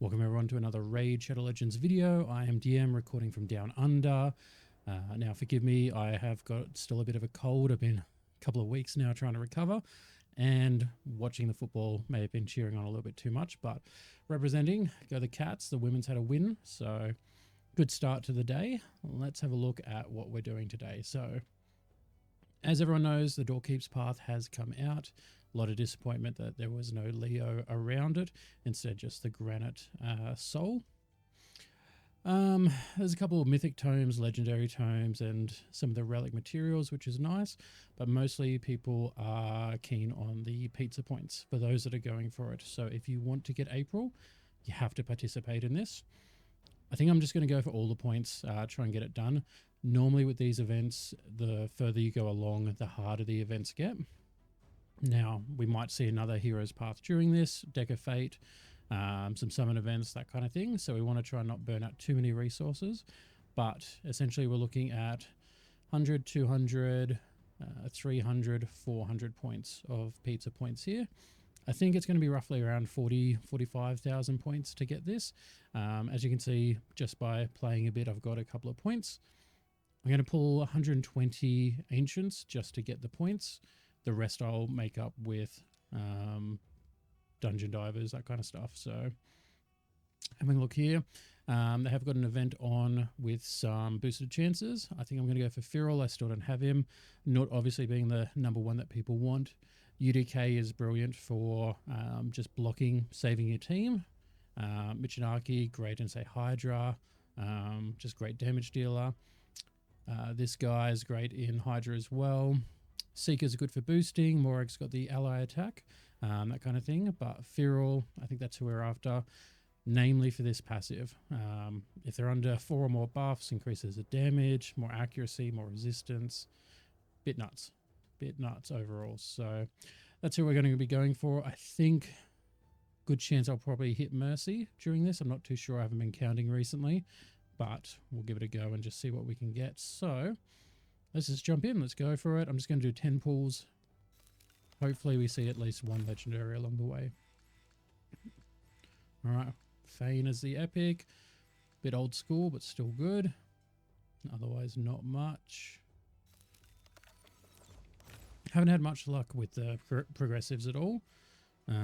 Welcome everyone to another Raid Shadow Legends video. I am DM recording from down under. Now forgive me, I have got still a bit of a cold. I've been a couple of weeks now trying to recover, and watching the football may have been cheering on a little bit too much, but representing, go the Cats. The women's had a win, so good start to the day. Let's have a look at what we're doing today. So as everyone knows, the Doorkeeps path has come out. A lot of disappointment that there was no Leo around it, instead just the Granite Soul. There's a couple of mythic tomes, legendary tomes, and some of the relic materials, which is nice, but mostly people are keen on the pizza points for those that are going for it. So if you want to get April, you have to participate in this. I think I'm just going to go for all the points, try and get it done. Normally with these events, the further you go along, the harder the events get. Now, we might see another Hero's Path during this, Deck of Fate, some summon events, that kind of thing. So we want to try and not burn out too many resources. But essentially we're looking at 100, 200, 300, 400 points of pizza points here. I think it's going to be roughly around 45,000 points to get this. As you can see, just by playing a bit, I've got a couple of points. I'm going to pull 120 Ancients just to get the points. The rest I'll make up with Dungeon Divers, that kind of stuff. So having a look here, they have got an event on with some boosted chances. I think I'm going to go for Feral. I still don't have him. Not obviously being the number one that people want. UDK is brilliant for just blocking, saving your team. Michinaki, great in, say, Hydra. Just great damage dealer. This guy is great in Hydra as well. Seeker's good for boosting. Morag's got the ally attack, that kind of thing. But Feral, I think that's who we're after, namely for this passive. If they're under 4 or more buffs, increases the damage, more accuracy, more resistance. Bit nuts overall. So that's who we're going to be going for. I think good chance I'll probably hit Mercy during this. I'm not too sure. I haven't been counting recently, but we'll give it a go and just see what we can get. So let's just jump in. Let's go for it. I'm just going to do 10 pulls. Hopefully we see at least one legendary along the way. All right. Fane is the epic. Bit old school, but still good. Otherwise, not much. Haven't had much luck with the progressives at all. There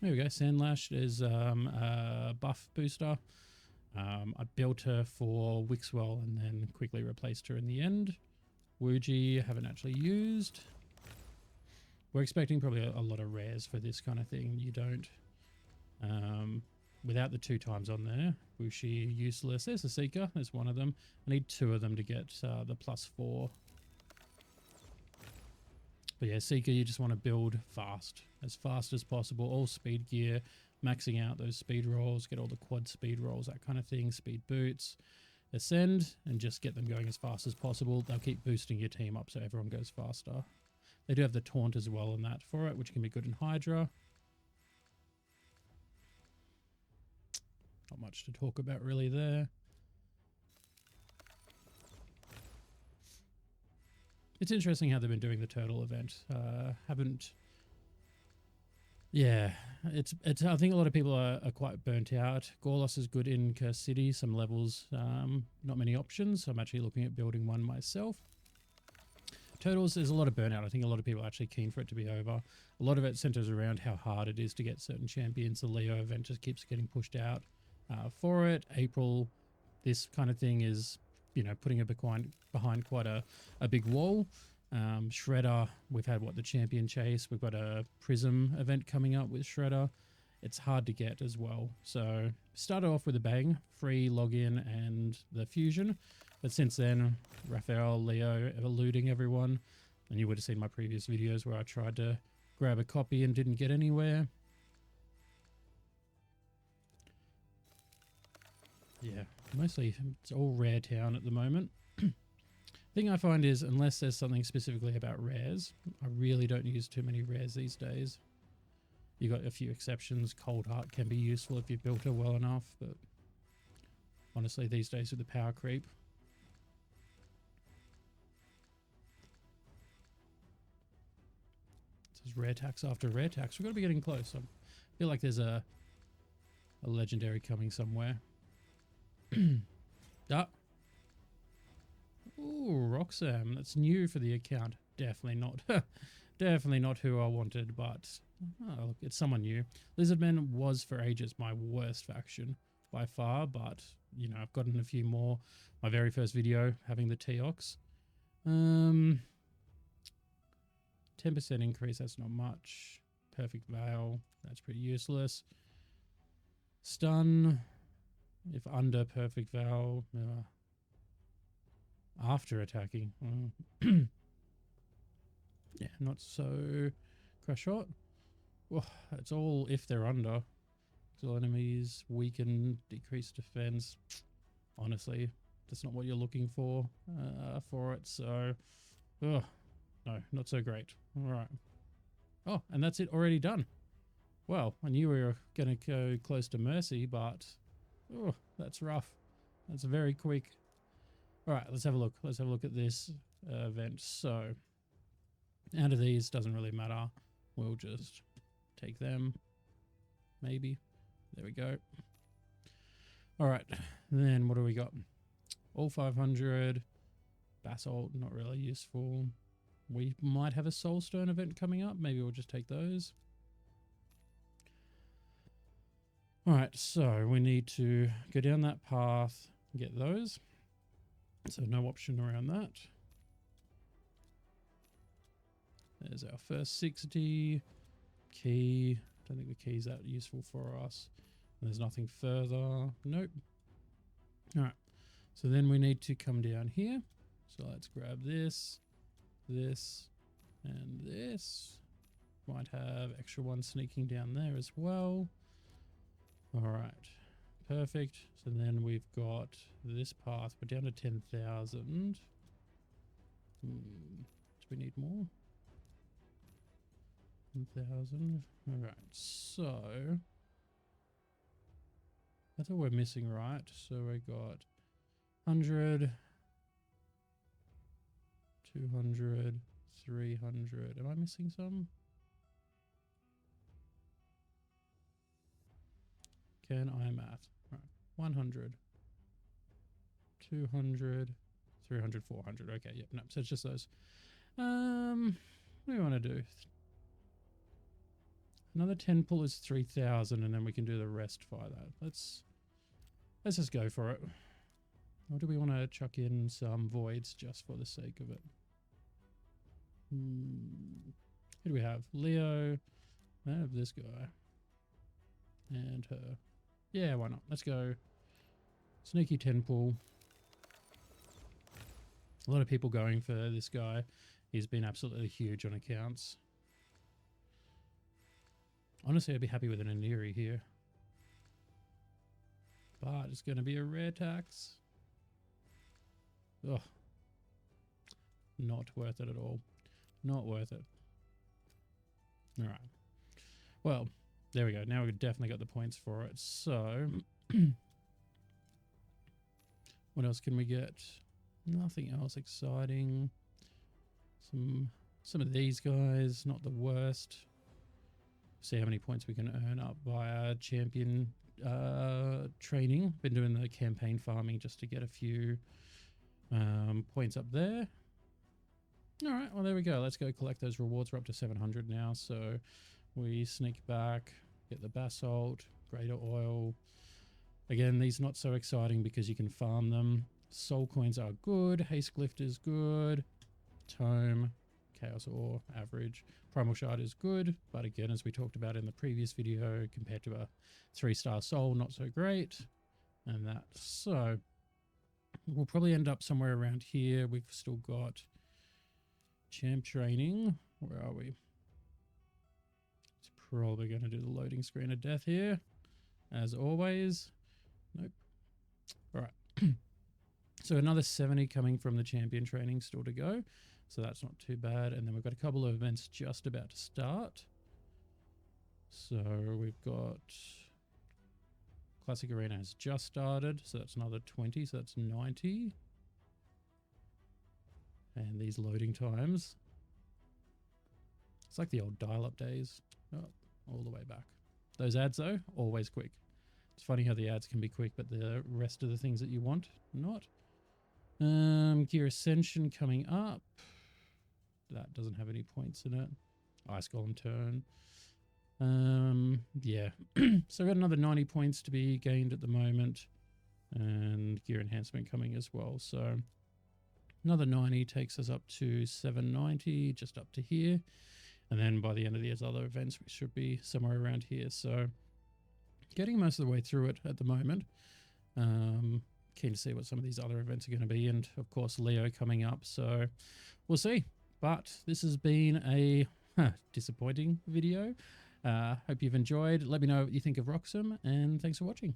we go. Sandlash is a buff booster. I built her for Wixwell and then quickly replaced her in the end. Wuji, haven't actually used. We're expecting probably a lot of rares for this kind of thing. You don't, without the 2 times on there. Wuxi, useless. There's a Seeker, there's one of them. I need 2 of them to get the +4. But yeah, Seeker, you just want to build fast as possible. All speed gear, maxing out those speed rolls, get all the quad speed rolls, that kind of thing, speed boots, ascend, and just get them going as fast as possible. They'll keep boosting your team up so everyone goes faster. They do have the taunt as well in that for it, which can be good in Hydra. Not much to talk about really there. It's interesting how they've been doing the turtle event. Yeah, it's. I think a lot of people are quite burnt out. Gorlos is good in Curse City, some levels, not many options. I'm actually looking at building one myself. Turtles, there's a lot of burnout. I think a lot of people are actually keen for it to be over. A lot of it centers around how hard it is to get certain champions. The Leo event just keeps getting pushed out for it. April, this kind of thing is, you know, putting it behind quite a big wall. Shredder, we've had the champion chase. We've got a Prism event coming up with Shredder. It's hard to get as well. So started off with a bang, free login and the fusion. But since then, Raphael, Leo, eluding everyone. And you would have seen my previous videos where I tried to grab a copy and didn't get anywhere. Yeah, mostly it's all rare town at the moment. Thing I find is, unless there's something specifically about rares, I really don't use too many rares these days. You got a few exceptions. Cold Heart can be useful if you built her well enough, but honestly these days with the power creep. This is rare tax after rare tax. We've got to be getting close. I'm feel like there's a legendary coming somewhere. Ah. Ooh, Roxanne. That's new for the account. Definitely not. Definitely not who I wanted, but oh, look, it's someone new. Lizardman was for ages my worst faction by far, but you know, I've gotten a few more. My very first video having the Teox. 10% increase, that's not much. Perfect Veil, that's pretty useless. Stun, if under Perfect Veil, after attacking. Yeah, not so. Crush Shot. Well, it's all if they're under. So enemies weaken, decrease defense. Honestly, that's not what you're looking for it. So, no, not so great. All right. Oh, and that's it already done. Well, I knew we were going to go close to Mercy, but oh, that's rough. That's very quick. All right, let's have a look. Let's have a look at this event. So, out of these, doesn't really matter. We'll just take them. Maybe. There we go. All right, then what do we got? All 500. Basalt, not really useful. We might have a Soulstone event coming up. Maybe we'll just take those. All right, so we need to go down that path and get those. So no option around that. There's our first 60. Key. Don't think the key's that useful for us. And there's nothing further. Nope. All right. So then we need to come down here. So let's grab this, this, and this. Might have extra one sneaking down there as well. All right. Perfect. So then we've got this path. We're down to 10,000. Do we need more? 10,000. All right. So that's all we're missing, right? So we got 100, 200, 300. Am I missing some? Can I math? Right. 100, 200, 300, 400. Okay, yep. No, so it's just those. What do we want to do? Another 10 pull is 3,000, and then we can do the rest by that. Let's just go for it. Or do we want to chuck in some voids just for the sake of it? Who do we have? Leo. I have this guy. And her. Yeah, why not? Let's go. Sneaky 10 pull. A lot of people going for this guy. He's been absolutely huge on accounts. Honestly, I'd be happy with an Aniri here. But it's going to be a rare tax. Ugh. Not worth it at all. Not worth it. Alright. Well, there we go. Now we've definitely got the points for it. So, what else can we get? Nothing else exciting. Some of these guys, not the worst. See how many points we can earn up via champion training. Been doing the campaign farming just to get a few points up there. All right, well, there we go. Let's go collect those rewards. We're up to 700 now, so we sneak back, get the basalt, greater oil. Again, these not so exciting because you can farm them. Soul coins are good. Haste Glyph is good. Tome, Chaos Ore, average. Primal Shard is good, but again, as we talked about in the previous video, compared to a 3-star soul, not so great. And that, so we'll probably end up somewhere around here. We've still got champ training. Where are we? It's probably going to do the loading screen of death here, as always. Nope. All right. So another 70 coming from the champion training still to go. So that's not too bad. And then we've got a couple of events just about to start. So we've got Classic Arena has just started. So that's another 20. So that's 90. And these loading times. It's like the old dial-up days. Oh, all the way back. Those ads, though, always quick. It's funny how the ads can be quick, but the rest of the things that you want, not. Gear Ascension coming up. That doesn't have any points in it. Ice Golem turn. Yeah. So I've got another 90 points to be gained at the moment. And Gear Enhancement coming as well. So another 90 takes us up to 790, just up to here. And then by the end of these other events, we should be somewhere around here. So getting most of the way through it at the moment. Keen to see what some of these other events are going to be. And of course, Leo coming up. So we'll see. But this has been a disappointing video. Hope you've enjoyed. Let me know what you think of Roxham. And thanks for watching.